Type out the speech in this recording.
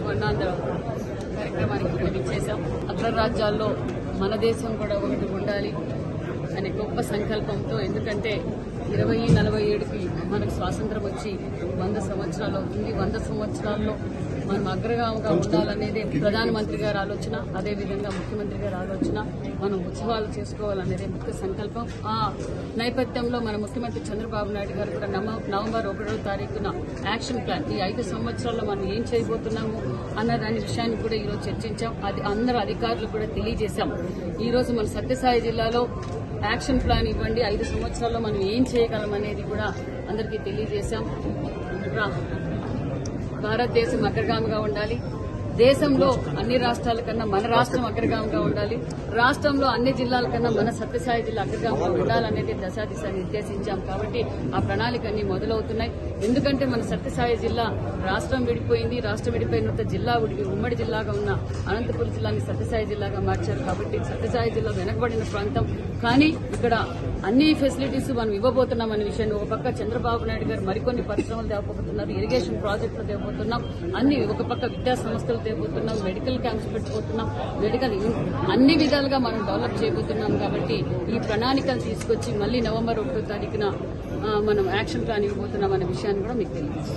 వర్ణాంధ్ర కార్యక్రమానికి ఇచ్చేశాం. అగ్రరాజ్యాల్లో మన దేశం కూడా ఒకటి ఉండాలి అనే గొప్ప సంకల్పంతో, ఎందుకంటే 2047కి మనకు స్వాతంత్రం వచ్చి 100 సంవత్సరాలు అవుతుంది. 100 సంవత్సరాల్లో మనం అగ్రగామిగా ఉండాలనేదే ప్రధానమంత్రి గారి ఆలోచన, అదేవిధంగా ముఖ్యమంత్రి గారి ఆలోచన. మనం ఉత్సవాలు చేసుకోవాలనేదే ముఖ్య సంకల్పం. ఆ నేపథ్యంలో మన ముఖ్యమంత్రి చంద్రబాబు నాయుడు గారు కూడా నవంబర్ 1వ తారీఖున యాక్షన్ ప్లాన్, ఈ 5 సంవత్సరాల్లో మనం ఏం చేయబోతున్నాము అన్న దాని విషయాన్ని కూడా ఈరోజు చర్చించాం. అది అందరు అధికారులు కూడా తెలియజేశాం. ఈ రోజు మన సత్యసాయి జిల్లాలో యాక్షన్ ప్లాన్ ఇవ్వండి, 5 సంవత్సరాల్లో మనం ఏం చేయగలం అనేది కూడా అందరికీ తెలియజేశాం. భారతదేశం అగ్రగామిగా ఉండాలి, దేశంలో అన్ని రాష్ట్రాల కన్నా మన రాష్ట్రం అగ్రగామిగా ఉండాలి, రాష్ట్రంలో అన్ని జిల్లాల కన్నా మన సత్యసాయి జిల్లా అగ్రగామిగా ఉండాలనేది దశాదిశ నిర్దేశించాం. కాబట్టి ఆ ప్రణాళిక అన్ని మొదలవుతున్నాయి. ఎందుకంటే మన సత్యసాయి జిల్లా రాష్ట్రం విడిపోయింది, రాష్ట్రం విడిపోయిన జిల్లా ఉమ్మడి జిల్లాగా ఉన్న అనంతపురం జిల్లాని సత్యసాయి జిల్లాగా మార్చారు. కాబట్టి సత్యసాయి జిల్లా వెనకబడిన ప్రాంతం, కానీ ఇక్కడ అన్ని ఫెసిలిటీస్ మనం ఇవ్వబోతున్నాం అనే విషయాన్ని ఒక పక్క చంద్రబాబు నాయుడు గారు మరికొన్ని పరిశ్రమలు తేవబోతున్నారు, ఇరిగేషన్ ప్రాజెక్టులు తేవబోతున్నాం, ఒక పక్క విద్యా సంస్థలు తేవబోతున్నాం, మెడికల్ క్యాంప్స్ పెట్టుకోతున్నాం, అన్ని విధాలుగా మనం డెవలప్ చేయబోతున్నాం. కాబట్టి ఈ ప్రణాళికలు తీసుకొచ్చి మళ్లీ నవంబర్ 1వ తారీఖున మనం యాక్షన్ ప్లాన్ ఇవ్వబోతున్నాం అనే విషయాన్ని కూడా మీకు తెలియదు.